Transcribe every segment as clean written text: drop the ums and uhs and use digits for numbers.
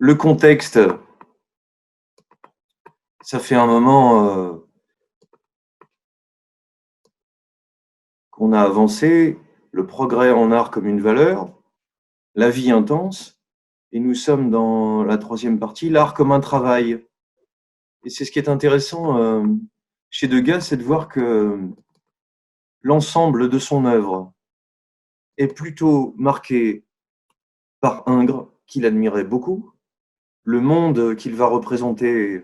Le contexte, ça fait un moment qu'on a avancé, le progrès en art comme une valeur, la vie intense, et nous sommes dans la troisième partie, l'art comme un travail. Et c'est ce qui est intéressant chez Degas, c'est de voir que l'ensemble de son œuvre est plutôt marqué par Ingres, qu'il admirait beaucoup, le monde qu'il va représenter,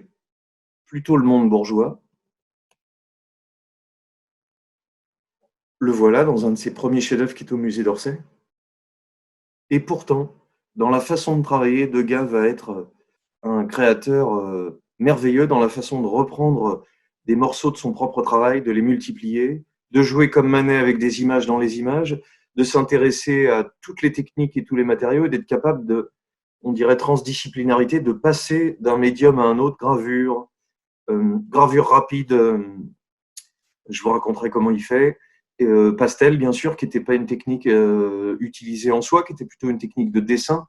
plutôt le monde bourgeois. Le voilà dans un de ses premiers chefs-d'œuvre qui est au musée d'Orsay. Et pourtant, dans la façon de travailler, Degas va être un créateur merveilleux dans la façon de reprendre des morceaux de son propre travail, de les multiplier, de jouer comme Manet avec des images dans les images, de s'intéresser à toutes les techniques et tous les matériaux et d'être capable de, on dirait, transdisciplinarité, de passer d'un médium à un autre, gravure rapide, je vous raconterai comment il fait, pastel, bien sûr, qui n'était pas une technique utilisée en soi, qui était plutôt une technique de dessin.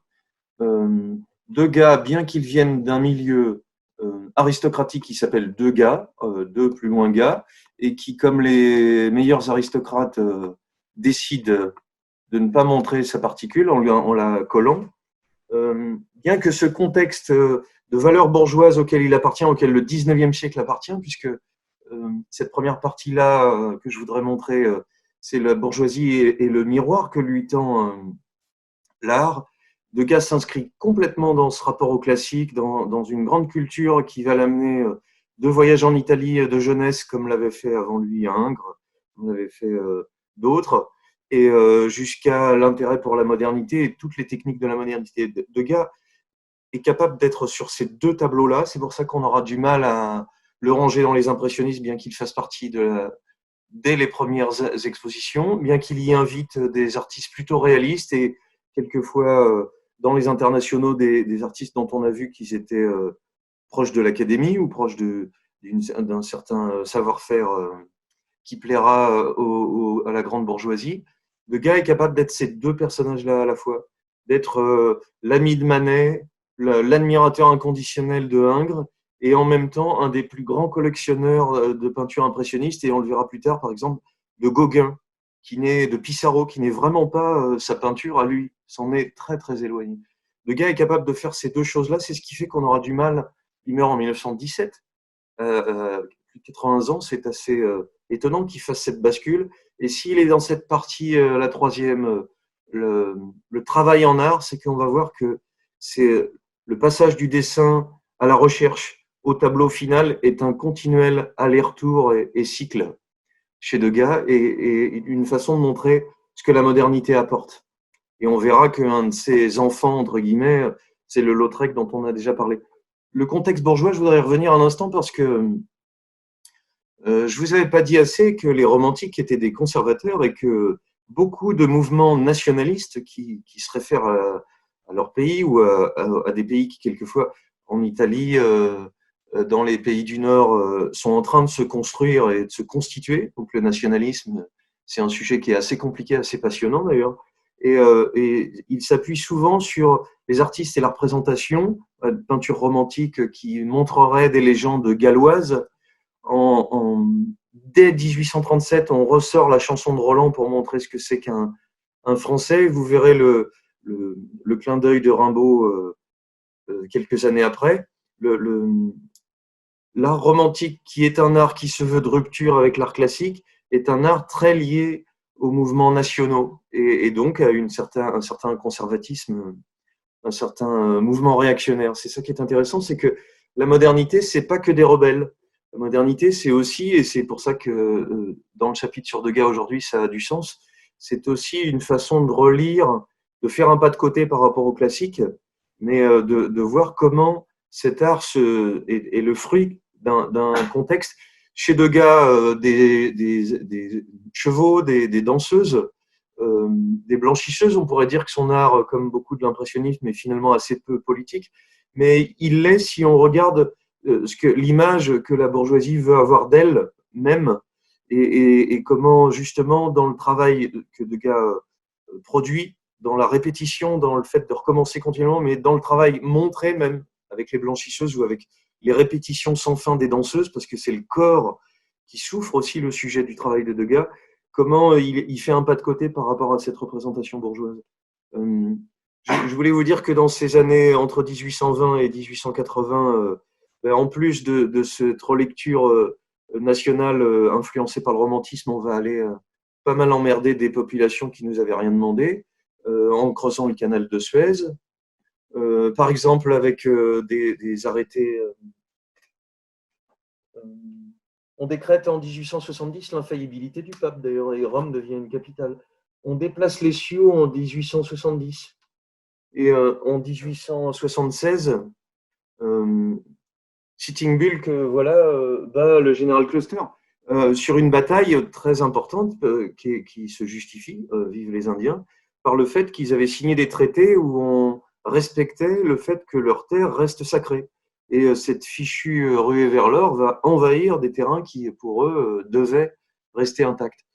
Degas, bien qu'ils viennent d'un milieu aristocratique qui s'appelle Degas, deux plus loin gars, et qui, comme les meilleurs aristocrates, décide de ne pas montrer sa particule en la collant, bien que ce contexte de valeurs bourgeoises auquel il appartient, auquel le 19e siècle appartient, puisque cette première partie-là que je voudrais montrer, c'est la bourgeoisie et le miroir que lui tend l'art. Degas s'inscrit complètement dans ce rapport au classique, dans une grande culture qui va l'amener de voyages en Italie de jeunesse, comme l'avait fait avant lui Ingres, comme l'avait fait d'autres, et jusqu'à l'intérêt pour la modernité et toutes les techniques de la modernité. Degas est capable d'être sur ces deux tableaux-là. C'est pour ça qu'on aura du mal à le ranger dans les impressionnistes, bien qu'il fasse partie dès les premières expositions, bien qu'il y invite des artistes plutôt réalistes et quelquefois dans les internationaux des artistes dont on a vu qu'ils étaient proches de l'académie ou proches d'un certain savoir-faire qui plaira à la grande bourgeoisie. Le gars est capable d'être ces deux personnages-là à la fois, d'être l'ami de Manet, l'admirateur inconditionnel de Ingres, et en même temps un des plus grands collectionneurs de peinture impressionniste, et on le verra plus tard, par exemple, de Gauguin, de Pissarro, qui n'est vraiment pas sa peinture à lui, s'en est très très éloigné. Le gars est capable de faire ces deux choses-là, c'est ce qui fait qu'on aura du mal. Il meurt en 1917, plus de 80 ans, c'est assez étonnant qu'il fasse cette bascule. Et s'il est dans cette partie, la troisième, le travail en art, c'est qu'on va voir que c'est le passage du dessin à la recherche au tableau final est un continuel aller-retour et cycle chez Degas et une façon de montrer ce que la modernité apporte. Et on verra qu'un de ses enfants, entre guillemets, c'est le Lautrec dont on a déjà parlé. Le contexte bourgeois, je voudrais revenir un instant parce que je vous avais pas dit assez que les romantiques étaient des conservateurs et que beaucoup de mouvements nationalistes qui se réfèrent à leur pays ou à des pays qui, quelquefois, en Italie, dans les pays du Nord, sont en train de se construire et de se constituer. Donc le nationalisme, c'est un sujet qui est assez compliqué, assez passionnant d'ailleurs. Et il s'appuie souvent sur les artistes et la représentation de peinture romantique qui montrerait des légendes galloises dès 1837, on ressort la chanson de Roland pour montrer ce que c'est qu'un Français. Vous verrez le clin d'œil de Rimbaud quelques années après. L'art romantique, qui est un art qui se veut de rupture avec l'art classique, est un art très lié aux mouvements nationaux et donc à un certain conservatisme, un certain mouvement réactionnaire. C'est ça qui est intéressant, c'est que la modernité, c'est pas que des rebelles. La modernité, c'est aussi, et c'est pour ça que dans le chapitre sur Degas aujourd'hui, ça a du sens, c'est aussi une façon de relire, de faire un pas de côté par rapport au classique, mais de voir comment cet art est le fruit d'un contexte. Chez Degas, des chevaux, des danseuses, des blanchisseuses, on pourrait dire que son art, comme beaucoup de l'impressionnisme, est finalement assez peu politique, mais il l'est si on regarde l'image que la bourgeoisie veut avoir d'elle même et comment justement dans le travail que Degas produit, dans la répétition, dans le fait de recommencer continuellement, mais dans le travail montré même avec les blanchisseuses ou avec les répétitions sans fin des danseuses, parce que c'est le corps qui souffre aussi le sujet du travail de Degas, comment il fait un pas de côté par rapport à cette représentation bourgeoise. Je voulais vous dire que dans ces années entre 1820 et 1880, en plus de cette relecture nationale influencée par le romantisme, on va aller pas mal emmerder des populations qui nous avaient rien demandé en creusant le canal de Suez. Par exemple, avec des arrêtés. On décrète en 1870 l'infaillibilité du pape, d'ailleurs, et Rome devient une capitale. On déplace les Sioux en 1870. Et en 1876, Sitting Bull bat le général Cluster sur une bataille très importante qui se justifie, vive les Indiens, par le fait qu'ils avaient signé des traités où on respectait le fait que leur terre reste sacrée. Et cette fichue ruée vers l'or va envahir des terrains qui, pour eux, devaient rester intacts.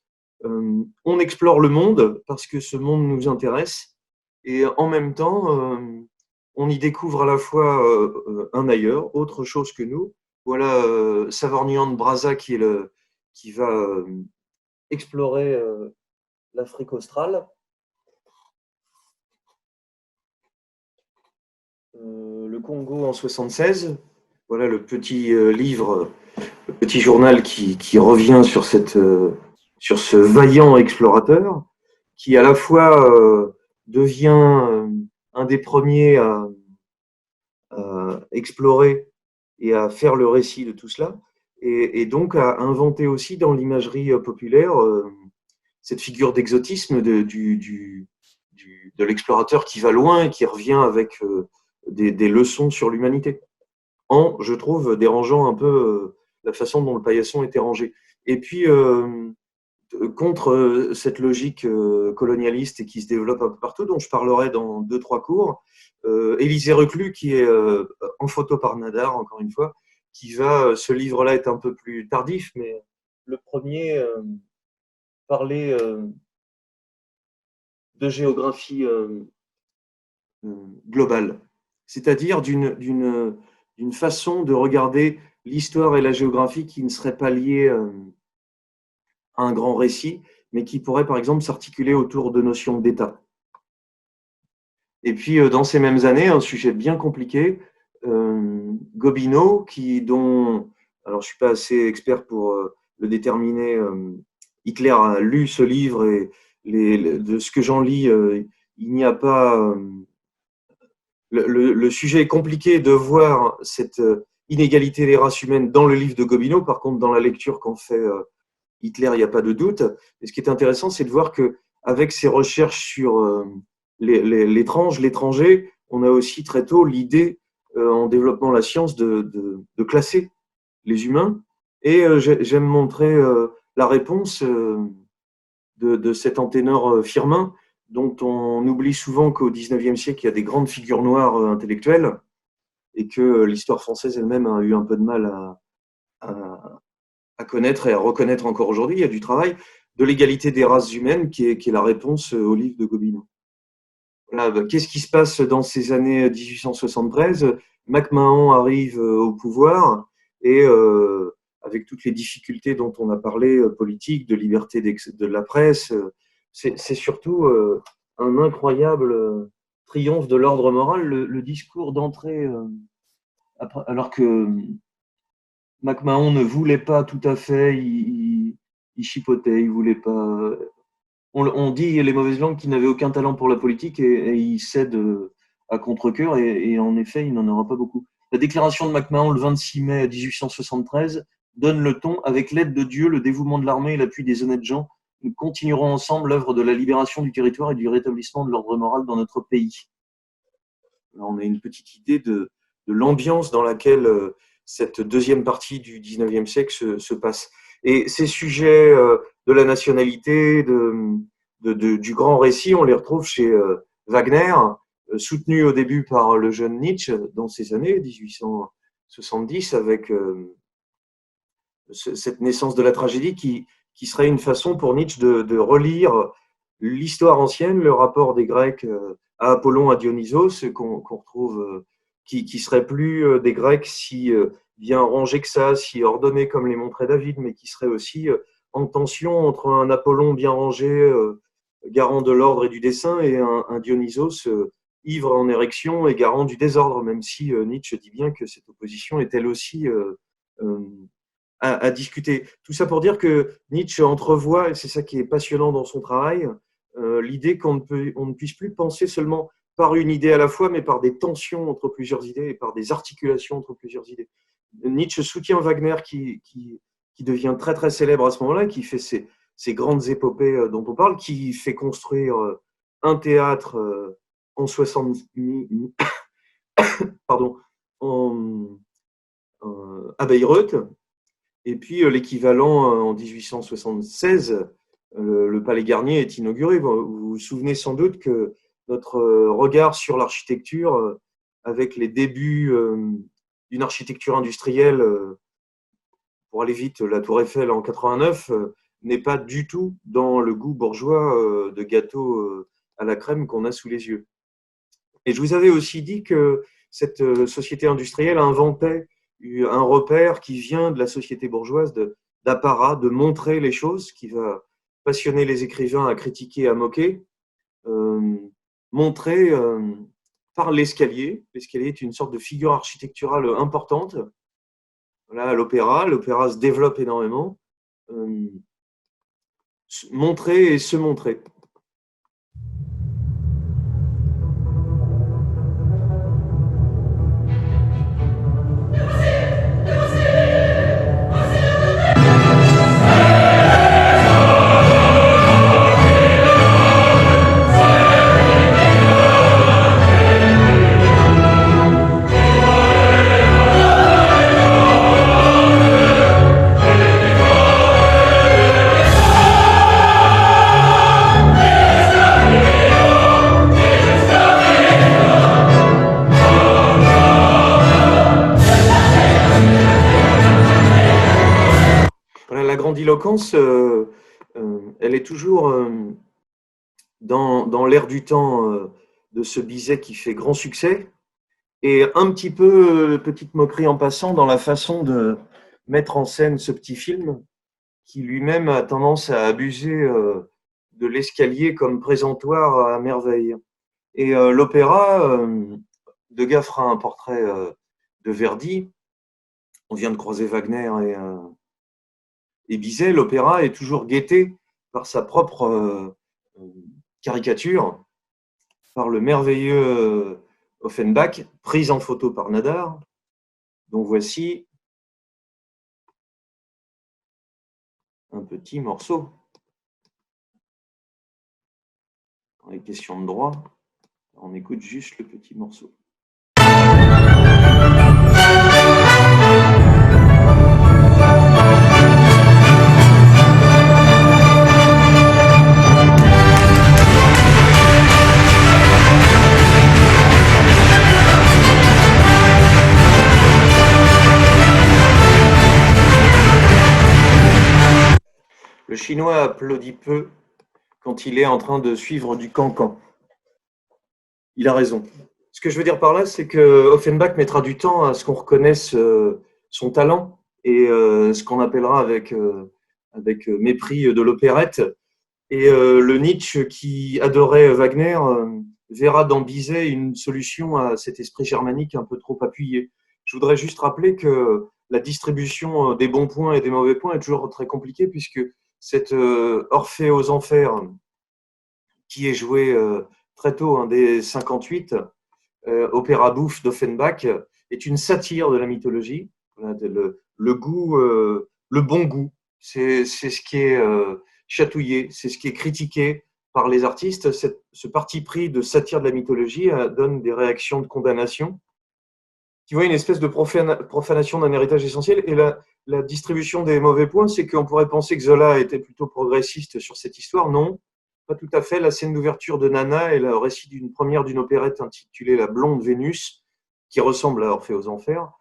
On explore le monde parce que ce monde nous intéresse et en même temps, on y découvre à la fois un ailleurs, autre chose que nous. Voilà Savorgnan de Brazza qui va explorer l'Afrique australe. Le Congo en 76. Voilà le petit livre, le petit journal qui revient sur sur ce vaillant explorateur qui à la fois devient un des premiers à explorer et à faire le récit de tout cela, et donc à inventer aussi dans l'imagerie populaire cette figure d'exotisme de l'explorateur qui va loin et qui revient avec des leçons sur l'humanité, en, je trouve, dérangeant un peu la façon dont le paillasson était rangé. Et puis, contre cette logique colonialiste et qui se développe un peu partout, dont je parlerai dans 2-3 cours, Élisée Reclus, qui est en photo par Nadar, encore une fois, qui va, ce livre-là est un peu plus tardif, mais le premier parlait de géographie globale, c'est-à-dire d'une façon de regarder l'histoire et la géographie qui ne seraient pas liées à un grand récit, mais qui pourrait par exemple s'articuler autour de notions d'État. Et puis dans ces mêmes années, un sujet bien compliqué, Gobineau, alors je ne suis pas assez expert pour le déterminer, Hitler a lu ce livre et de ce que j'en lis, il n'y a pas. Le sujet est compliqué de voir cette inégalité des races humaines dans le livre de Gobineau. Par contre, dans la lecture qu'en fait Hitler, il n'y a pas de doute. Et ce qui est intéressant, c'est de voir qu'avec ses recherches sur l'étranger, on a aussi très tôt l'idée, en développant la science, de classer les humains. Et j'aime montrer la réponse de cet anténor Firmin, dont on oublie souvent qu'au XIXe siècle, il y a des grandes figures noires intellectuelles et que l'histoire française elle-même a eu un peu de mal à connaître et à reconnaître encore aujourd'hui. Il y a du travail de l'égalité des races humaines qui est la réponse au livre de Gobineau. Voilà, qu'est-ce qui se passe dans ces années 1873 ? MacMahon arrive au pouvoir et avec toutes les difficultés dont on a parlé, politiques, de liberté de la presse, c'est surtout un incroyable triomphe de l'ordre moral. Le discours d'entrée, alors que MacMahon ne voulait pas tout à fait, il chipotait, il voulait pas. On dit les mauvaises langues qu'il n'avait aucun talent pour la politique et il cède à contre-cœur et en effet, il n'en aura pas beaucoup. La déclaration de MacMahon le 26 mai 1873 donne le ton. Avec l'aide de Dieu, le dévouement de l'armée et l'appui des honnêtes gens, nous continuerons ensemble l'œuvre de la libération du territoire et du rétablissement de l'ordre moral dans notre pays. Là, on a une petite idée de l'ambiance dans laquelle cette deuxième partie du XIXe siècle se passe. Et ces sujets de la nationalité, du grand récit, on les retrouve chez Wagner, soutenu au début par le jeune Nietzsche dans ces années 1870, avec cette naissance de la tragédie qui serait une façon pour Nietzsche de relire l'histoire ancienne, le rapport des Grecs à Apollon, à Dionysos, qu'on retrouve, qui serait plus des Grecs si bien rangés que ça, si ordonnés comme les montrait David, mais qui serait aussi en tension entre un Apollon bien rangé, garant de l'ordre et du dessein, et un Dionysos ivre en érection et garant du désordre, même si Nietzsche dit bien que cette opposition est elle aussi à discuter. Tout ça pour dire que Nietzsche entrevoit, et c'est ça qui est passionnant dans son travail, l'idée on ne puisse plus penser seulement par une idée à la fois, mais par des tensions entre plusieurs idées et par des articulations entre plusieurs idées. Nietzsche soutient Wagner qui devient très très célèbre à ce moment-là, qui fait ces grandes épopées dont on parle, qui fait construire un théâtre en 60, pardon, à Bayreuth, et puis l'équivalent en 1876, le Palais Garnier est inauguré. Vous vous souvenez sans doute que notre regard sur l'architecture, avec les débuts d'une architecture industrielle, pour aller vite, la Tour Eiffel en 89, n'est pas du tout dans le goût bourgeois de gâteau à la crème qu'on a sous les yeux. Et je vous avais aussi dit que cette société industrielle inventait un repère qui vient de la société bourgeoise d'apparat, de montrer les choses, qui va passionner les écrivains à critiquer, à moquer, montrer par l'escalier. L'escalier est une sorte de figure architecturale importante. Là, l'opéra se développe énormément. Montrer et se montrer. La grandiloquence, elle est toujours dans l'air du temps de ce Bizet qui fait grand succès, et un petit peu, petite moquerie en passant, dans la façon de mettre en scène ce petit film, qui lui-même a tendance à abuser de l'escalier comme présentoir à merveille. Et l'opéra, Degas fera un portrait de Verdi. On vient de croiser Wagner et Bizet. L'opéra est toujours guetté par sa propre caricature, par le merveilleux Offenbach, prise en photo par Nadar. Donc voici un petit morceau. Dans les questions de droit, on écoute juste le petit morceau. Le Chinois applaudit peu quand il est en train de suivre du cancan. Il a raison. Ce que je veux dire par là, c'est que Offenbach mettra du temps à ce qu'on reconnaisse son talent et ce qu'on appellera avec mépris de l'opérette. Et le Nietzsche qui adorait Wagner verra dans Bizet une solution à cet esprit germanique un peu trop appuyé. Je voudrais juste rappeler que la distribution des bons points et des mauvais points est toujours très compliquée, puisque cette Orphée aux Enfers, qui est jouée très tôt, dès 58, opéra bouffe d'Offenbach, est une satire de la mythologie. Le goût, le bon goût, c'est ce qui est chatouillé, c'est ce qui est critiqué par les artistes. Ce parti pris de satire de la mythologie donne des réactions de condamnation qui voient une espèce de profanation d'un héritage essentiel. Et la distribution des mauvais points, c'est qu'on pourrait penser que Zola était plutôt progressiste sur cette histoire. Non, pas tout à fait. La scène d'ouverture de Nana est le récit d'une première d'une opérette intitulée La Blonde Vénus, qui ressemble à Orphée aux Enfers,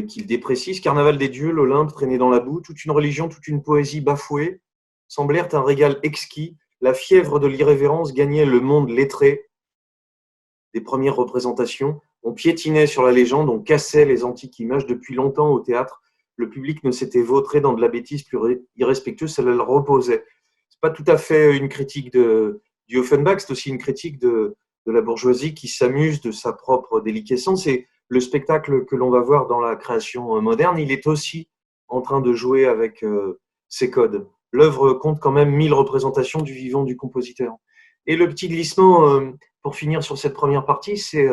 qu'il déprécise. Carnaval des dieux, l'Olympe traîné dans la boue, toute une religion, toute une poésie bafouée, semblèrent un régal exquis. la fièvre de l'irrévérence gagnait le monde lettré des premières représentations. On piétinait sur la légende, on cassait les antiques images. Depuis longtemps au théâtre, le public ne s'était vautré dans de la bêtise plus irrespectueuse, ça le reposait. C'est pas tout à fait une critique du Offenbach, c'est aussi une critique de la bourgeoisie qui s'amuse de sa propre déliquescence. Et le spectacle que l'on va voir dans la création moderne, il est aussi en train de jouer avec ces codes. L'œuvre compte quand même 1000 représentations du vivant du compositeur. Et le petit glissement, pour finir sur cette première partie, c'est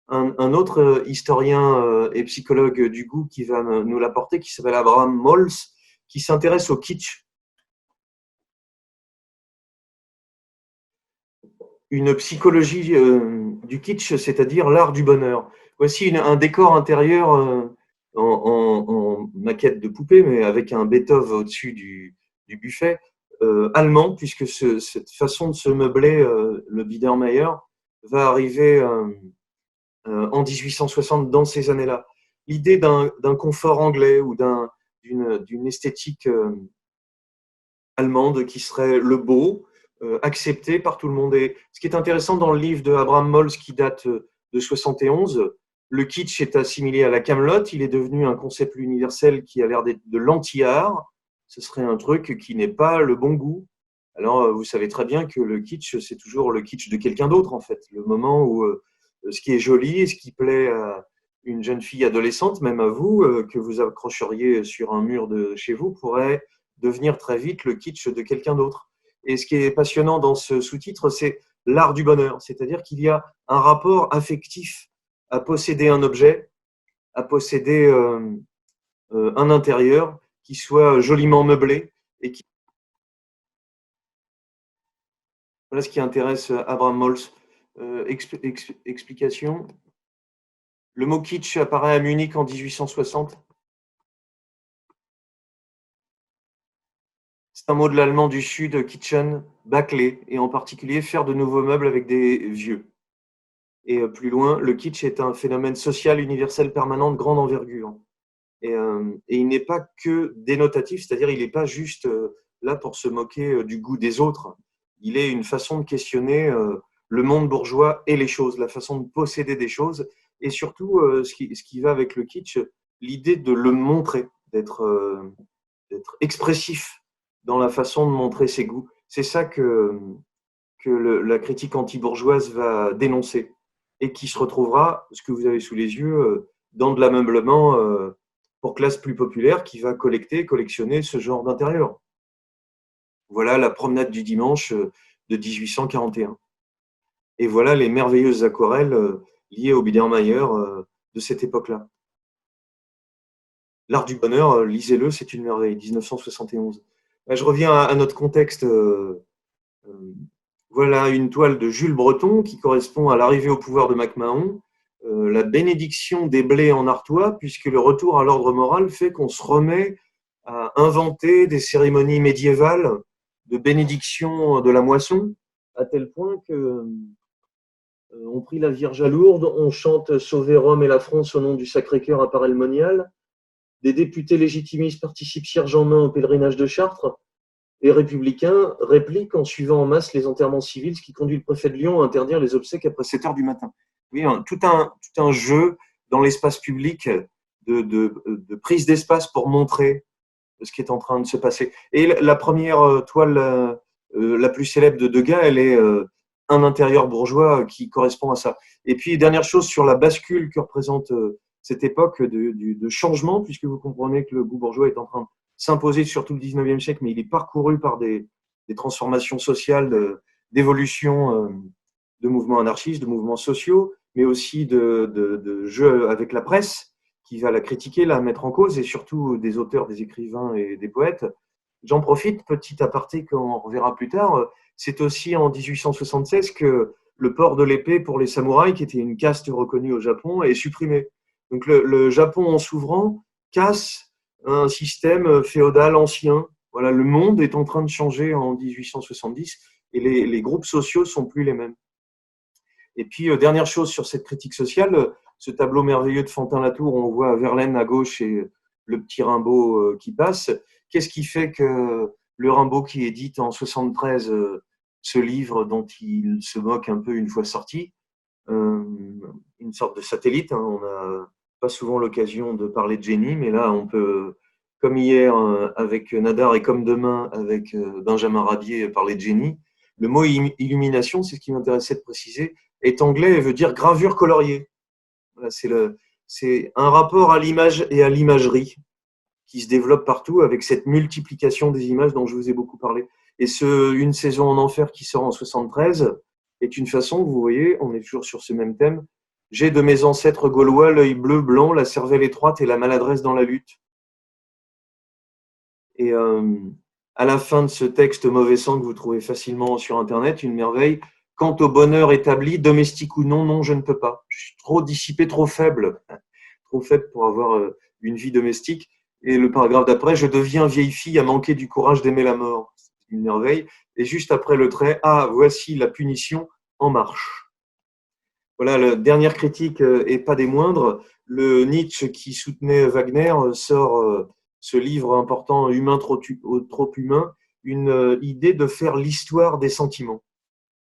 un autre historien et psychologue du goût qui va nous l'apporter, qui s'appelle Abraham Mols, qui s'intéresse au kitsch. Une psychologie du kitsch, c'est-à-dire l'art du bonheur. Voici un décor intérieur en maquette de poupée, mais avec un Beethoven au-dessus du buffet, allemand, puisque cette façon de se meubler, le Biedermeier, va arriver en 1860, dans ces années-là. L'idée d'un confort anglais ou d'une esthétique allemande qui serait le beau, accepté par tout le monde. Et ce qui est intéressant dans le livre de Abraham Mols, qui date de 71, le kitsch est assimilé à la camelote, il est devenu un concept universel qui a l'air d'être de l'anti-art. Ce serait un truc qui n'est pas le bon goût. Alors, vous savez très bien que le kitsch, c'est toujours le kitsch de quelqu'un d'autre, en fait. Le moment où ce qui est joli, ce qui plaît à une jeune fille adolescente, même à vous, que vous accrocheriez sur un mur de chez vous, pourrait devenir très vite le kitsch de quelqu'un d'autre. Et ce qui est passionnant dans ce sous-titre, c'est l'art du bonheur. C'est-à-dire qu'il y a un rapport affectif à posséder un objet, à posséder un intérieur qui soit joliment meublé et qui… Voilà ce qui intéresse Abraham Mols. Explication. Le mot kitsch apparaît à Munich en 1860. C'est un mot de l'allemand du sud, kitchen, bâcler, et en particulier faire de nouveaux meubles avec des vieux. Et plus loin, le kitsch est un phénomène social universel permanent de grande envergure. Et il n'est pas que dénotatif, c'est-à-dire il n'est pas juste là pour se moquer du goût des autres. Il est une façon de questionner le monde bourgeois et les choses, la façon de posséder des choses, et surtout ce qui va avec le kitsch, l'idée de le montrer, d'être expressif dans la façon de montrer ses goûts. C'est ça que la critique anti-bourgeoise va dénoncer et qui se retrouvera, ce que vous avez sous les yeux, dans de l'ameublement pour classe plus populaire qui va collectionner ce genre d'intérieur. Voilà la promenade du dimanche de 1841. Et voilà les merveilleuses aquarelles liées au Biedermeier de cette époque-là. L'art du bonheur, lisez-le, c'est une merveille, 1971. Je reviens à notre contexte. Voilà une toile de Jules Breton qui correspond à l'arrivée au pouvoir de MacMahon, la bénédiction des blés en Artois, puisque le retour à l'ordre moral fait qu'on se remet à inventer des cérémonies médiévales de bénédiction de la moisson, à tel point que on prie la Vierge à Lourdes, on chante Sauver Rome et la France au nom du Sacré-Cœur à Paray-le-Monial, des députés légitimistes participent cierge en main au pèlerinage de Chartres, et républicains répliquent en suivant en masse les enterrements civils, ce qui conduit le préfet de Lyon à interdire les obsèques après 7 heures du matin. Oui, tout un jeu dans l'espace public de prise d'espace pour montrer ce qui est en train de se passer. Et la première toile la plus célèbre de Degas, elle est un intérieur bourgeois qui correspond à ça. Et puis, dernière chose sur la bascule que représente cette époque de changement, puisque vous comprenez que le goût bourgeois est en train de s'imposer sur tout le 19e siècle, mais il est parcouru par des transformations sociales, d'évolution de mouvements anarchistes, de mouvements sociaux, mais aussi de jeux avec la presse, qui va la critiquer, la mettre en cause, et surtout des auteurs, des écrivains et des poètes. J'en profite, petit aparté qu'on reverra plus tard, c'est aussi en 1876 que le port de l'épée pour les samouraïs, qui était une caste reconnue au Japon, est supprimé. Donc le Japon en s'ouvrant casse un système féodal ancien. Voilà, le monde est en train de changer en 1870 et les groupes sociaux sont plus les mêmes. Et puis, dernière chose sur cette critique sociale, ce tableau merveilleux de Fantin-Latour où on voit Verlaine à gauche et le petit Rimbaud qui passe. Qu'est-ce qui fait que Le Rimbaud qui édite en 73 ce livre dont il se moque un peu une fois sorti, une sorte de satellite. Hein. On n'a pas souvent l'occasion de parler de génie, mais là, on peut, comme hier avec Nadar et comme demain avec Benjamin Rabier, parler de génie. Le mot illumination, c'est ce qui m'intéressait de préciser, est anglais et veut dire gravure coloriée. Voilà, c'est un rapport à l'image et à l'imagerie qui se développe partout avec cette multiplication des images dont je vous ai beaucoup parlé. Et Une saison en enfer qui sort en 73 est une façon, vous voyez, on est toujours sur ce même thème. J'ai de mes ancêtres gaulois l'œil bleu, blanc, la cervelle étroite et la maladresse dans la lutte. Et à la fin de ce texte mauvais sang que vous trouvez facilement sur Internet, une merveille, quant au bonheur établi, domestique ou non, non, je ne peux pas. Je suis trop dissipé, trop faible pour avoir une vie domestique. Et le paragraphe d'après, je deviens vieille fille à manquer du courage d'aimer la mort. C'est une merveille. Et juste après le trait, ah, voici la punition en marche. Voilà, la dernière critique et pas des moindres. Le Nietzsche qui soutenait Wagner sort ce livre important, Humain trop humain, une idée de faire l'histoire des sentiments.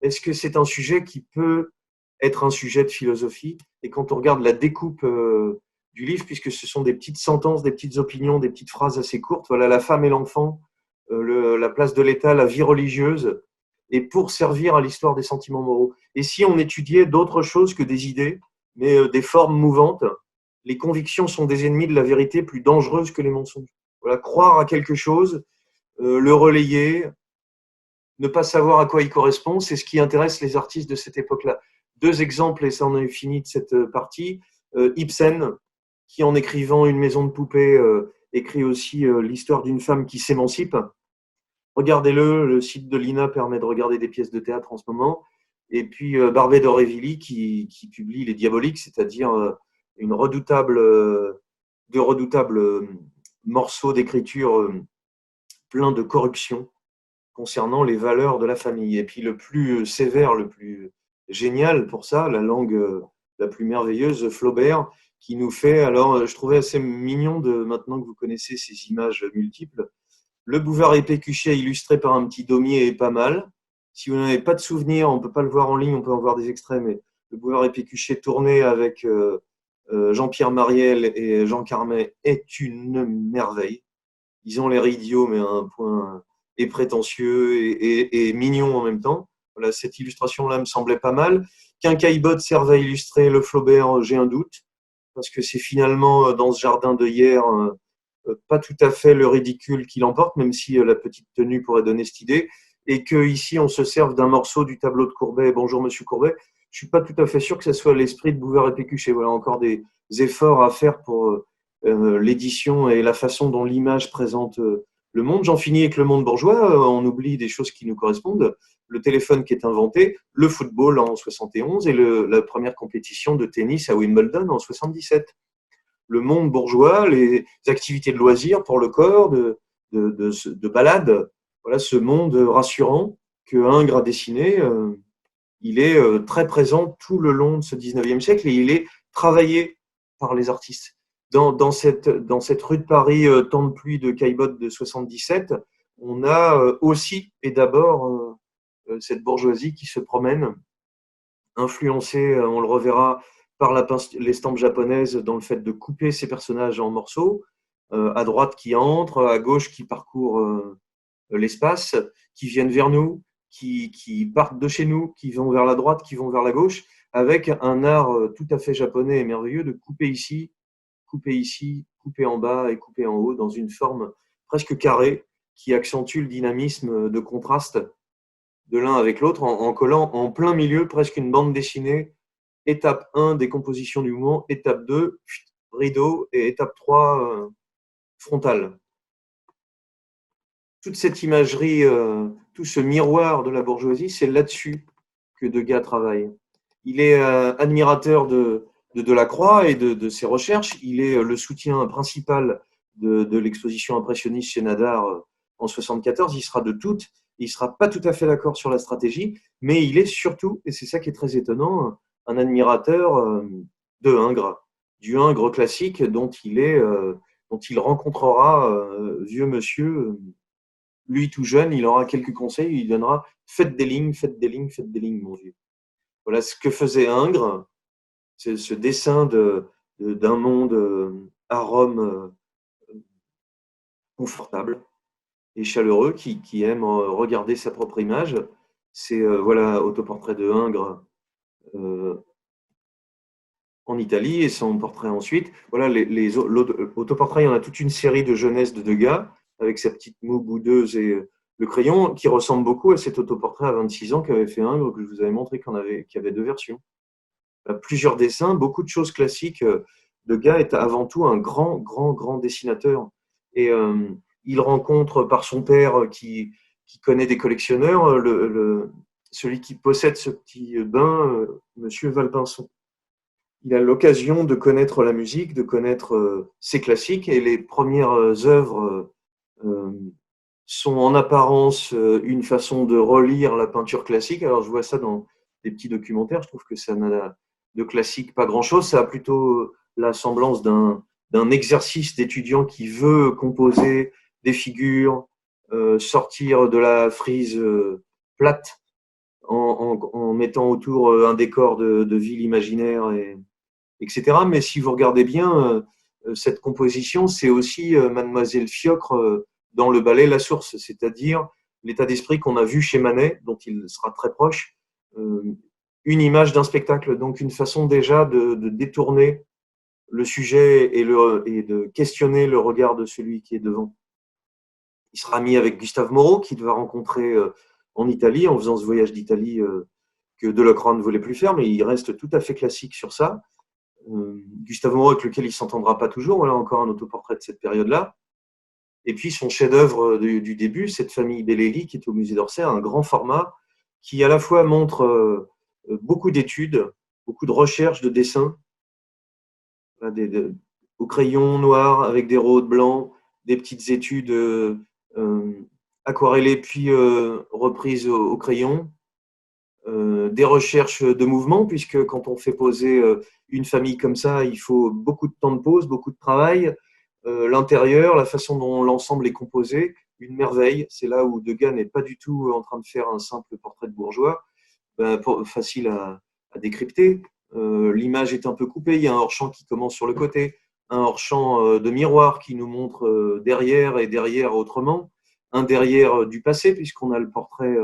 Est-ce que c'est un sujet qui peut être un sujet de philosophie? Et quand on regarde la découpe du livre, puisque ce sont des petites sentences, des petites opinions, des petites phrases assez courtes, voilà, la femme et l'enfant, la place de l'État, la vie religieuse, et pour servir à l'histoire des sentiments moraux. Et si on étudiait d'autres choses que des idées, mais des formes mouvantes, les convictions sont des ennemis de la vérité plus dangereuses que les mensonges. Voilà, croire à quelque chose, le relayer, ne pas savoir à quoi il correspond, c'est ce qui intéresse les artistes de cette époque-là. Deux exemples, et ça en est fini de cette partie. Ibsen, qui en écrivant Une maison de poupée, écrit aussi l'histoire d'une femme qui s'émancipe. Regardez-le, le site de l'INA permet de regarder des pièces de théâtre en ce moment. Et puis Barbey d'Aurevilly qui publie Les Diaboliques, c'est-à-dire de redoutables morceaux d'écriture pleins de corruption concernant les valeurs de la famille. Et puis le plus sévère, le plus génial pour ça, la langue la plus merveilleuse, Flaubert, qui nous fait, alors je trouvais assez mignon de maintenant que vous connaissez ces images multiples, le Bouvard et Pécuchet illustré par un petit daumier est pas mal. Si vous n'avez pas de souvenir, on ne peut pas le voir en ligne, on peut en voir des extraits, mais le Bouvard et Pécuchet tourné avec Jean-Pierre Mariel et Jean Carmet est une merveille. Ils ont l'air idiots, mais à un point et prétentieux et mignon en même temps. Voilà, cette illustration-là me semblait pas mal. Qu'un caillebotte serve à illustrer le Flaubert, j'ai un doute, parce que c'est finalement dans ce jardin de hier pas tout à fait le ridicule qui l'emporte, même si la petite tenue pourrait donner cette idée, et qu'ici on se serve d'un morceau du tableau de Courbet, Bonjour Monsieur Courbet. Je suis pas tout à fait sûr que ce soit l'esprit de Bouvard et Pécuchet. Voilà encore des efforts à faire pour l'édition et la façon dont l'image présente le monde. J'en finis avec le monde bourgeois. On oublie des choses qui nous correspondent. Le téléphone qui est inventé, le football en 71 et la première compétition de tennis à Wimbledon en 77. Le monde bourgeois, les activités de loisirs pour le corps, de balade. Voilà ce monde rassurant que Ingres a dessiné. Il est très présent tout le long de ce 19e siècle et il est travaillé par les artistes. Dans cette rue de Paris, temps de pluie de caillebotte de 77, on a aussi et d'abord cette bourgeoisie qui se promène, influencée, on le reverra, par l'estampe japonaise dans le fait de couper ces personnages en morceaux, à droite qui entre, à gauche qui parcourt l'espace, qui viennent vers nous, qui partent de chez nous, qui vont vers la droite, qui vont vers la gauche, avec un art tout à fait japonais et merveilleux de couper ici, couper en bas et couper en haut dans une forme presque carrée qui accentue le dynamisme de contraste de l'un avec l'autre en collant en plein milieu presque une bande dessinée. Étape 1, décomposition du mouvement. Étape 2, rideau. Et étape 3, frontale. Toute cette imagerie, tout ce miroir de la bourgeoisie, c'est là-dessus que Degas travaille. Il est admirateur de Delacroix et de ses recherches. Il est le soutien principal de l'exposition impressionniste chez Nadar en 1974. Il sera de toutes. Il ne sera pas tout à fait d'accord sur la stratégie, mais il est surtout, et c'est ça qui est très étonnant, un admirateur de Ingres, du Ingres classique dont il rencontrera vieux monsieur lui tout jeune, il aura quelques conseils, il donnera faites des lignes, faites des lignes, faites des lignes, mon vieux. Voilà ce que faisait Ingres, ce dessin d'un monde à Rome confortable et chaleureux qui aime regarder sa propre image. C'est voilà, autoportrait de Ingres euh, en Italie et son portrait ensuite. Voilà, autoportraits, il y en a toute une série de jeunesse de Degas avec sa petite moue boudeuse et le crayon qui ressemble beaucoup à cet autoportrait à 26 ans qu'avait fait Ingres, que je vous avais montré qu'il y avait deux versions. Plusieurs dessins, beaucoup de choses classiques. Degas est avant tout un grand, grand, grand dessinateur. Et il rencontre par son père qui connaît des collectionneurs, celui qui possède ce petit bain, Monsieur Valpinson. Il a l'occasion de connaître la musique, de connaître ses classiques, et les premières œuvres euh, sont en apparence une façon de relire la peinture classique. Alors je vois ça dans des petits documentaires, je trouve que ça n'a de classique pas grand-chose, ça a plutôt la semblance d'un exercice d'étudiant qui veut composer des figures, sortir de la frise plate en mettant autour un décor de ville imaginaire, etc. Mais si vous regardez bien, cette composition, c'est aussi Mademoiselle Fiocre dans le ballet La Source, c'est-à-dire l'état d'esprit qu'on a vu chez Manet, dont il sera très proche, une image d'un spectacle, donc une façon déjà de détourner le sujet et de questionner le regard de celui qui est devant. Il sera mis avec Gustave Moreau, qu'il va rencontrer en Italie, en faisant ce voyage d'Italie que Delacroix ne voulait plus faire, mais il reste tout à fait classique sur ça. Gustave Moreau, avec lequel il ne s'entendra pas toujours, voilà encore un autoportrait de cette période-là. Et puis son chef-d'œuvre du début, cette famille Bellelli, qui est au musée d'Orsay, un grand format, qui à la fois montre beaucoup d'études, beaucoup de recherches, de dessins, au crayon noir, avec des rods blancs, des petites études aquarellées, puis reprises au crayon, des recherches de mouvement, puisque quand on fait poser une famille comme ça, il faut beaucoup de temps de pause, beaucoup de travail. L'intérieur, la façon dont l'ensemble est composé, une merveille. C'est là où Degas n'est pas du tout en train de faire un simple portrait de bourgeois, facile à décrypter. L'image est un peu coupée, il y a un hors-champ qui commence sur le côté, un hors-champ de miroir qui nous montre derrière et derrière autrement, un derrière du passé, puisqu'on a le portrait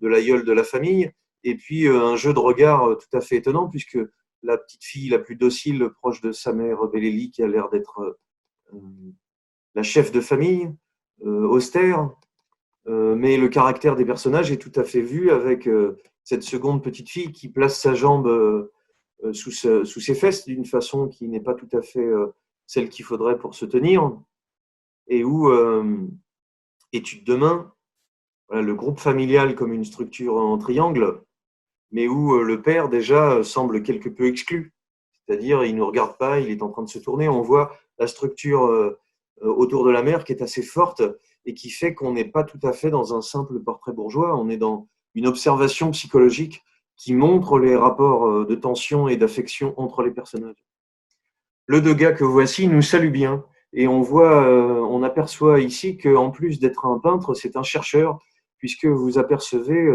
de l'aïeul de la famille, et puis un jeu de regard tout à fait étonnant, puisque la petite fille la plus docile, proche de sa mère Bellelli, qui a l'air d'être la chef de famille, austère, mais le caractère des personnages est tout à fait vu avec cette seconde petite fille qui place sa jambe sous ses fesses d'une façon qui n'est pas tout à fait celle qu'il faudrait pour se tenir, et où étude de main, voilà, le groupe familial comme une structure en triangle, mais où le père déjà semble quelque peu exclu. C'est-à-dire, il ne nous regarde pas, il est en train de se tourner. On voit la structure autour de la mère qui est assez forte et qui fait qu'on n'est pas tout à fait dans un simple portrait bourgeois. On est dans une observation psychologique qui montre les rapports de tension et d'affection entre les personnages. Le Degas que voici nous salue bien. Et on aperçoit ici qu'en plus d'être un peintre, c'est un chercheur, puisque vous apercevez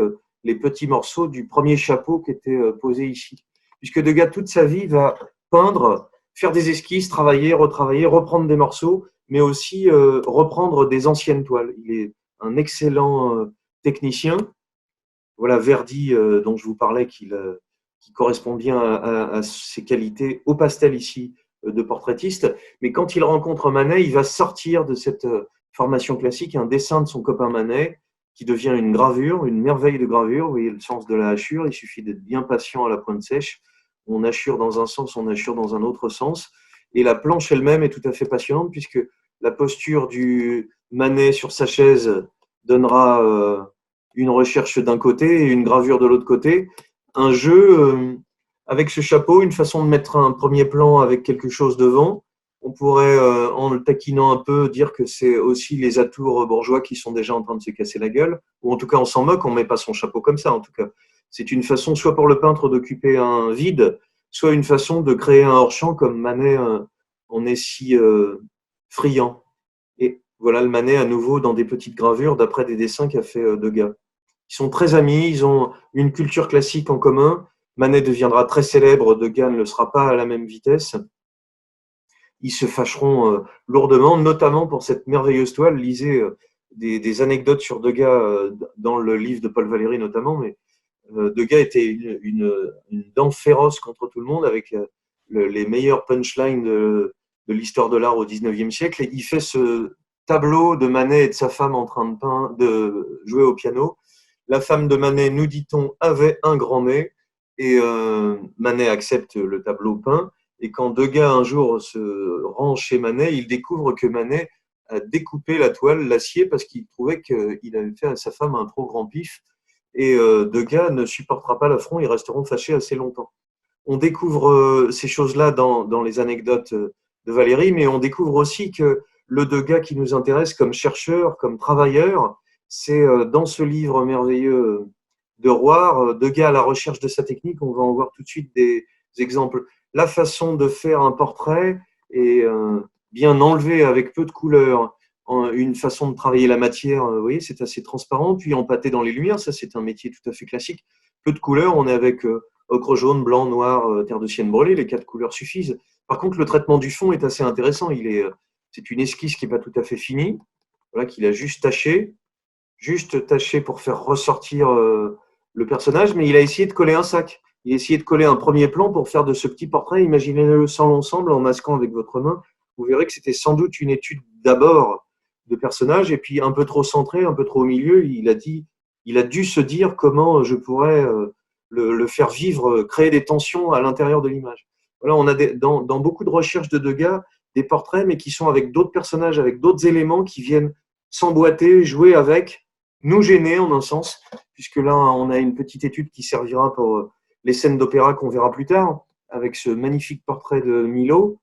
les petits morceaux du premier chapeau qui était posé ici. Puisque Degas, toute sa vie, va peindre, faire des esquisses, travailler, retravailler, reprendre des morceaux, mais aussi reprendre des anciennes toiles. Il est un excellent technicien. Voilà Verdi, dont je vous parlais, qui correspond bien à ses qualités au pastel ici de portraitiste. Mais quand il rencontre Manet, il va sortir de cette formation classique, un dessin de son copain Manet qui devient une gravure, une merveille de gravure. Vous voyez le sens de la hachure, il suffit d'être bien patient à la pointe sèche. On hachure dans un sens, on hachure dans un autre sens. Et la planche elle-même est tout à fait passionnante puisque la posture du Manet sur sa chaise donnera une recherche d'un côté et une gravure de l'autre côté. Un jeu avec ce chapeau, une façon de mettre un premier plan avec quelque chose devant. On pourrait, en le taquinant un peu, dire que c'est aussi les atours bourgeois qui sont déjà en train de se casser la gueule. Ou en tout cas, on s'en moque, on ne met pas son chapeau comme ça. En tout cas, c'est une façon, soit pour le peintre d'occuper un vide, soit une façon de créer un hors-champ comme Manet en est si friand. Et Voilà le Manet à nouveau dans des petites gravures d'après des dessins qu'a fait Degas. Ils sont très amis, ils ont une culture classique en commun. Manet deviendra très célèbre, Degas ne le sera pas à la même vitesse. Ils se fâcheront lourdement, notamment pour cette merveilleuse toile. Lisez des anecdotes sur Degas dans le livre de Paul Valéry notamment, mais Degas était une dent féroce contre tout le monde avec les meilleurs punchlines de l'histoire de l'art au XIXe siècle. Et il fait ce tableau de Manet et de sa femme en train de jouer au piano. La femme de Manet, nous dit-on, avait un grand nez et Manet accepte le tableau peint. Et quand Degas un jour se rend chez Manet, il découvre que Manet a découpé la toile, l'acier, parce qu'il trouvait qu'il avait fait à sa femme un trop grand pif. Et Degas ne supportera pas l'affront, ils resteront fâchés assez longtemps. On découvre ces choses-là dans les anecdotes de Valéry, mais on découvre aussi que le Degas qui nous intéresse comme chercheur, comme travailleur, c'est dans ce livre merveilleux de Roire, Degas à la recherche de sa technique. On va en voir tout de suite des exemples. La façon de faire un portrait est bien enlevé avec peu de couleurs, une façon de travailler la matière, vous voyez, c'est assez transparent, puis empâté dans les lumières, ça c'est un métier tout à fait classique. Peu de couleurs, on est avec ocre jaune, blanc, noir, terre de sienne brûlée, les 4 couleurs suffisent. Par contre, le traitement du fond est assez intéressant. C'est une esquisse qui n'est pas tout à fait finie, voilà, qu'il a juste taché pour faire ressortir le personnage, mais il a essayé de coller un sac. Il a essayé de coller un premier plan pour faire de ce petit portrait. Imaginez-le sans l'ensemble, en masquant avec votre main. Vous verrez que c'était sans doute une étude d'abord de personnage, et puis un peu trop centré, un peu trop au milieu. Il a dû se dire comment je pourrais le faire vivre, créer des tensions à l'intérieur de l'image. Voilà, on a dans beaucoup de recherches de Degas des portraits, mais qui sont avec d'autres personnages, avec d'autres éléments qui viennent s'emboîter, jouer avec, nous gêner en un sens, puisque là, on a une petite étude qui servira pour les scènes d'opéra qu'on verra plus tard, avec ce magnifique portrait de Milo,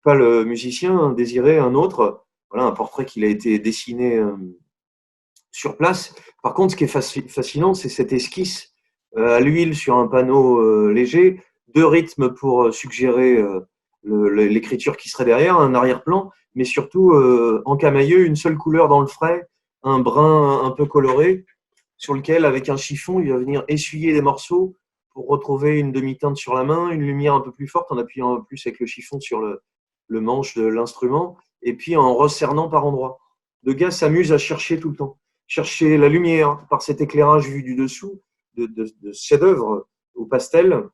pas le musicien, Désiré, un autre, voilà, un portrait qui a été dessiné sur place. Par contre, ce qui est fascinant, c'est cette esquisse à l'huile sur un panneau léger, 2 rythmes pour suggérer l'écriture qui serait derrière, un arrière-plan, mais surtout en camailleux, une seule couleur dans le frais, un brun un peu coloré, sur lequel, avec un chiffon, il va venir essuyer des morceaux pour retrouver une demi-teinte sur la main, une lumière un peu plus forte en appuyant un peu plus avec le chiffon sur le manche de l'instrument, et puis en recernant par endroits. Degas s'amuse à chercher tout le temps, chercher la lumière par cet éclairage vu du dessous, de chef-d'œuvre au pastel.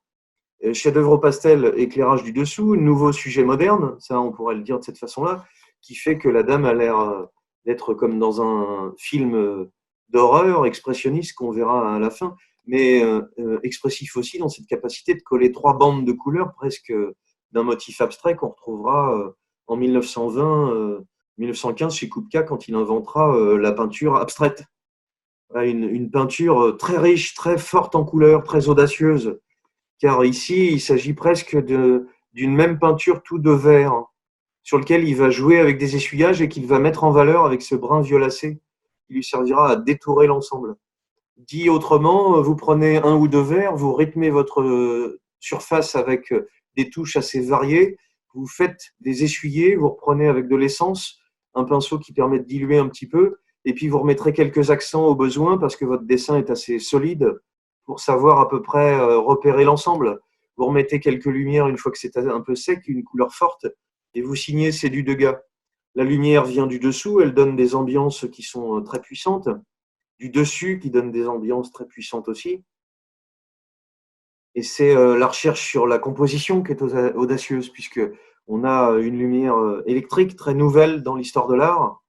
Chef-d'œuvre au pastel, éclairage du dessous, nouveau sujet moderne, ça on pourrait le dire de cette façon-là, qui fait que la dame a l'air d'être comme dans un film d'horreur expressionniste qu'on verra à la fin, mais expressif aussi dans cette capacité de coller 3 bandes de couleurs presque d'un motif abstrait qu'on retrouvera en 1920-1915 chez Kupka quand il inventera la peinture abstraite. Une peinture très riche, très forte en couleurs, très audacieuse, car ici, il s'agit presque d'une même peinture tout de vert, sur lequel il va jouer avec des essuyages et qu'il va mettre en valeur avec ce brun violacé, qui lui servira à détourer l'ensemble. Dit autrement, vous prenez 1 ou 2 verres, vous rythmez votre surface avec des touches assez variées, vous faites des essuyés, vous reprenez avec de l'essence, un pinceau qui permet de diluer un petit peu, et puis vous remettrez quelques accents au besoin parce que votre dessin est assez solide pour savoir à peu près repérer l'ensemble. Vous remettez quelques lumières une fois que c'est un peu sec, une couleur forte, et vous signez c'est du Degas. La lumière vient du dessous, elle donne des ambiances qui sont très puissantes, du dessus qui donne des ambiances très puissantes aussi. Et c'est la recherche sur la composition qui est audacieuse, puisque on a une lumière électrique très nouvelle dans l'histoire de l'art,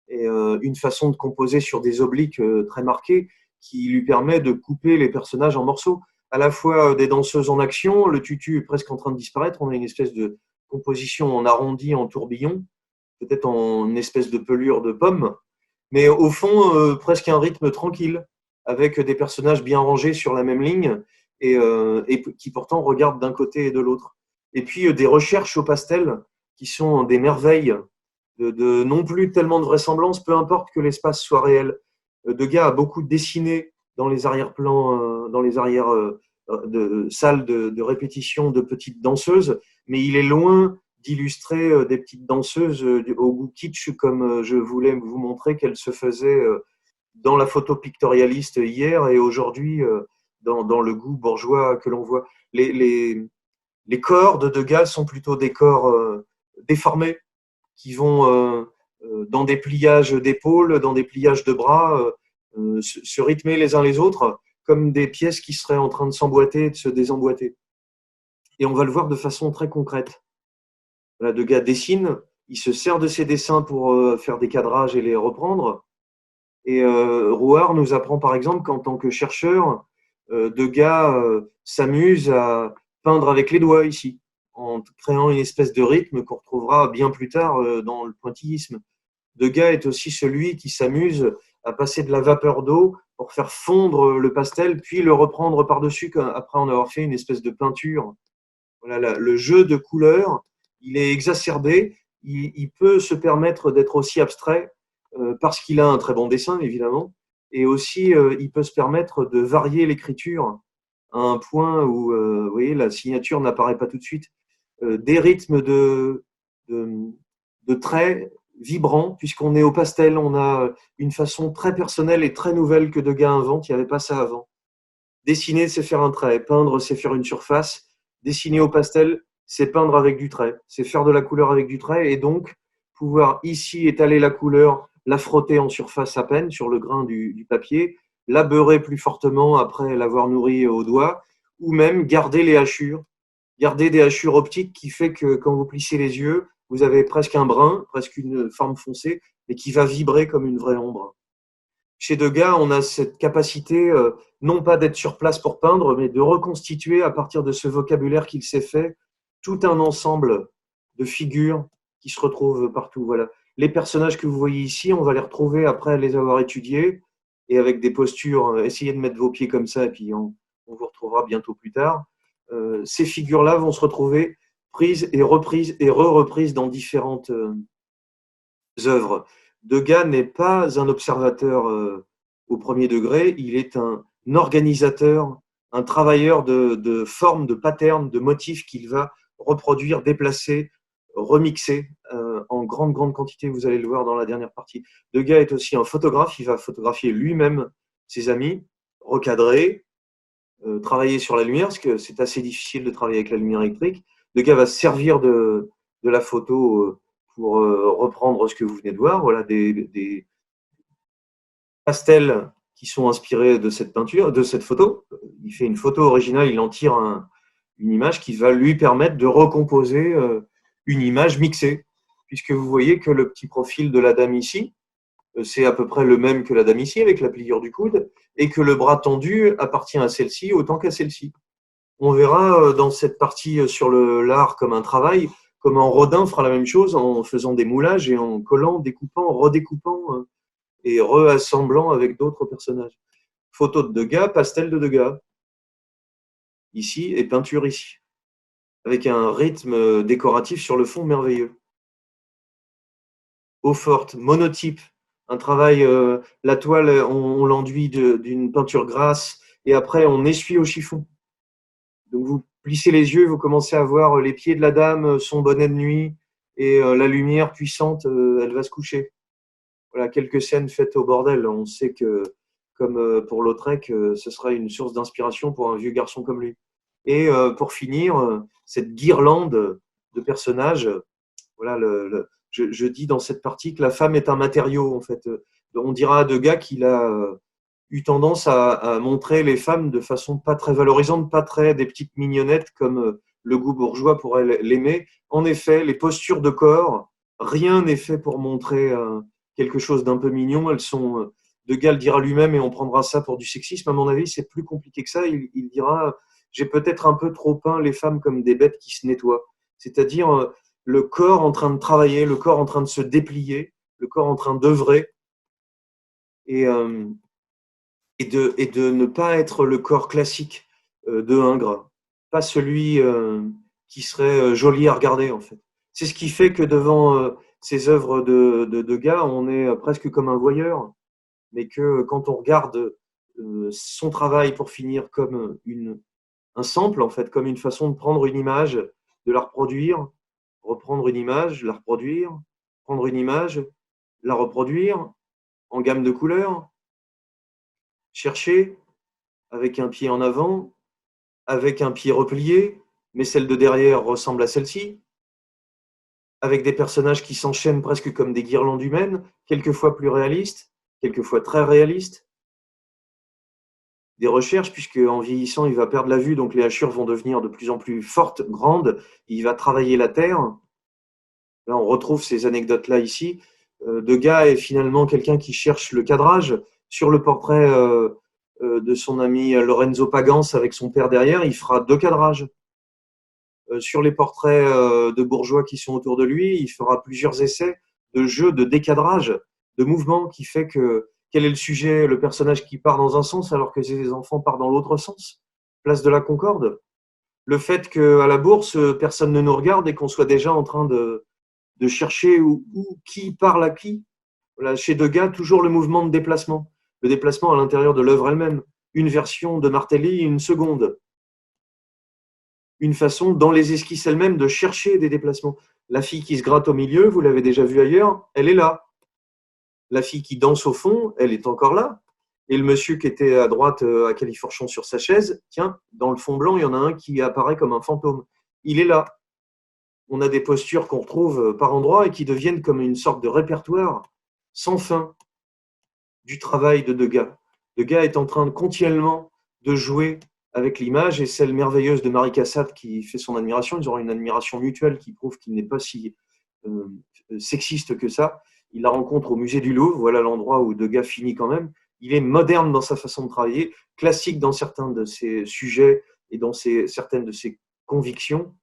et une façon de composer sur des obliques très marquées qui lui permet de couper les personnages en morceaux. À la fois des danseuses en action, le tutu est presque en train de disparaître, on a une espèce de composition en arrondi, en tourbillon, peut-être en espèce de pelure de pomme, mais au fond, presque un rythme tranquille, avec des personnages bien rangés sur la même ligne et qui pourtant regardent d'un côté et de l'autre. Et puis des recherches au pastel qui sont des merveilles de non plus tellement de vraisemblance, peu importe que l'espace soit réel. Degas a beaucoup dessiné dans les arrière-plans, dans les arrières de salles de répétition de petites danseuses, mais il est loin d'illustrer des petites danseuses au goût kitsch, comme je voulais vous montrer qu'elles se faisaient dans la photo pictorialiste hier et aujourd'hui dans le goût bourgeois que l'on voit. Les corps de Degas sont plutôt des corps déformés qui vont dans des pliages d'épaules, dans des pliages de bras, se rythmer les uns les autres, comme des pièces qui seraient en train de s'emboîter et de se désemboîter. Et on va le voir de façon très concrète. Voilà, Degas dessine, il se sert de ses dessins pour faire des cadrages et les reprendre. Et Rouart nous apprend par exemple qu'en tant que chercheur, Degas s'amuse à peindre avec les doigts ici, en créant une espèce de rythme qu'on retrouvera bien plus tard dans le pointillisme. Degas est aussi celui qui s'amuse à passer de la vapeur d'eau pour faire fondre le pastel, puis le reprendre par-dessus après en avoir fait une espèce de peinture. Voilà, le jeu de couleurs, il est exacerbé, il peut se permettre d'être aussi abstrait parce qu'il a un très bon dessin, évidemment, et aussi il peut se permettre de varier l'écriture à un point où vous voyez, la signature n'apparaît pas tout de suite. Des rythmes de, de traits vibrants, puisqu'on est au pastel, on a une façon très personnelle et très nouvelle que Degas invente, il n'y avait pas ça avant. Dessiner, c'est faire un trait, peindre, c'est faire une surface, dessiner au pastel, c'est peindre avec du trait, c'est faire de la couleur avec du trait, et donc pouvoir ici étaler la couleur, la frotter en surface à peine sur le grain du papier, la beurrer plus fortement après l'avoir nourrie au doigt, ou même garder les hachures, garder des hachures optiques qui fait que quand vous plissez les yeux, vous avez presque un brin, presque une forme foncée, mais qui va vibrer comme une vraie ombre. Chez Degas, on a cette capacité, non pas d'être sur place pour peindre, mais de reconstituer à partir de ce vocabulaire qu'il s'est fait, tout un ensemble de figures qui se retrouvent partout. Voilà. Les personnages que vous voyez ici, on va les retrouver après les avoir étudiés et avec des postures. Essayez de mettre vos pieds comme ça et puis on vous retrouvera bientôt plus tard. Ces figures-là vont se retrouver prises et reprises et re-reprises dans différentes œuvres. Degas n'est pas un observateur au premier degré, il est un organisateur, un travailleur de formes, de patterns, de motifs qu'il va reproduire, déplacer, remixer en grande, grande quantité. Vous allez le voir dans la dernière partie. Degas est aussi un photographe, il va photographier lui-même ses amis, recadrer, travailler sur la lumière, parce que c'est assez difficile de travailler avec la lumière électrique. Degas va se servir de la photo pour reprendre ce que vous venez de voir. Voilà des pastels qui sont inspirés de cette peinture, de cette photo. Il fait une photo originale, il en tire une image qui va lui permettre de recomposer une image mixée, puisque vous voyez que le petit profil de la dame ici, c'est à peu près le même que la dame ici, avec la pliure du coude, et que le bras tendu appartient à celle-ci autant qu'à celle-ci. On verra dans cette partie sur l'art comme un travail, comment Rodin fera la même chose en faisant des moulages et en collant, découpant, redécoupant et reassemblant avec d'autres personnages. Photo de Degas, pastel de Degas, ici, et peinture ici, avec un rythme décoratif sur le fond merveilleux. Eau forte, monotype, un travail, la toile, on l'enduit d'une peinture grasse et après on essuie au chiffon. Donc vous plissez les yeux, vous commencez à voir les pieds de la dame, son bonnet de nuit et la lumière puissante, elle va se coucher. Voilà quelques scènes faites au bordel. On sait que, comme pour Lautrec, ce sera une source d'inspiration pour un vieux garçon comme lui. Et pour finir, cette guirlande de personnages, voilà, je dis dans cette partie que la femme est un matériau, en fait. On dira à Degas qu'il a eu tendance à montrer les femmes de façon pas très valorisante, pas très des petites mignonnettes comme le goût bourgeois pourrait l'aimer. En effet, les postures de corps, rien n'est fait pour montrer quelque chose d'un peu mignon. Elles sont, Degas le dira lui-même et on prendra ça pour du sexisme. À mon avis, c'est plus compliqué que ça. Il dira, j'ai peut-être un peu trop peint les femmes comme des bêtes qui se nettoient. C'est-à-dire le corps en train de travailler, le corps en train de se déplier, le corps en train d'œuvrer. Et, et de ne pas être le corps classique de Ingres, pas celui qui serait joli à regarder en fait. C'est ce qui fait que devant ces œuvres de Degas, on est presque comme un voyeur, mais que quand on regarde son travail pour finir comme un sample, en fait, comme une façon de prendre une image, de la reproduire, reprendre une image, la reproduire, prendre une image, la reproduire en gamme de couleurs, chercher avec un pied en avant, avec un pied replié, mais celle de derrière ressemble à celle-ci, avec des personnages qui s'enchaînent presque comme des guirlandes humaines, quelquefois plus réalistes, quelquefois très réalistes. Des recherches, puisque en vieillissant, il va perdre la vue, donc les hachures vont devenir de plus en plus fortes, grandes, il va travailler la terre. Là, on retrouve ces anecdotes-là ici. Degas est finalement quelqu'un qui cherche le cadrage. Sur le portrait de son ami Lorenzo Pagans avec son père derrière, il fera 2 cadrages. Sur les portraits de bourgeois qui sont autour de lui, il fera plusieurs essais de jeu, de décadrage, de mouvement qui fait que quel est le sujet, le personnage qui part dans un sens alors que ses enfants partent dans l'autre sens. Place de la Concorde. Le fait qu'à la bourse, personne ne nous regarde et qu'on soit déjà en train de chercher qui parle à qui. Voilà, chez Degas, toujours le mouvement de déplacement. Le déplacement à l'intérieur de l'œuvre elle-même. Une version de Martelly, une seconde. Une façon, dans les esquisses elles-mêmes, de chercher des déplacements. La fille qui se gratte au milieu, vous l'avez déjà vue ailleurs, elle est là. La fille qui danse au fond, elle est encore là. Et le monsieur qui était à droite à Califorchon sur sa chaise, tiens, dans le fond blanc, il y en a un qui apparaît comme un fantôme. Il est là. On a des postures qu'on retrouve par endroits et qui deviennent comme une sorte de répertoire sans fin du travail de Degas. Degas est en train de continuellement de jouer avec l'image et celle merveilleuse de Marie Cassatt qui fait son admiration. Ils auront une admiration mutuelle qui prouve qu'il n'est pas si sexiste que ça. Il la rencontre au musée du Louvre, voilà l'endroit où Degas finit quand même. Il est moderne dans sa façon de travailler, classique dans certains de ses sujets et dans certaines de ses convictions,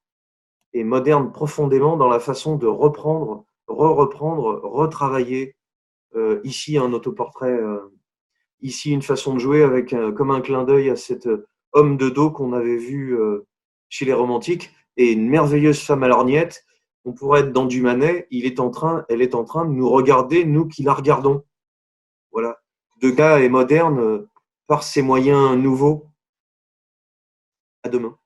et moderne profondément dans la façon de reprendre, reprendre, retravailler. Ici, un autoportrait, ici, une façon de jouer avec comme un clin d'œil à cet homme de dos qu'on avait vu chez les romantiques, et une merveilleuse femme à lorgnette. On pourrait être dans du Manet, elle est en train de nous regarder, nous qui la regardons. Voilà. Degas est moderne par ses moyens nouveaux. À demain.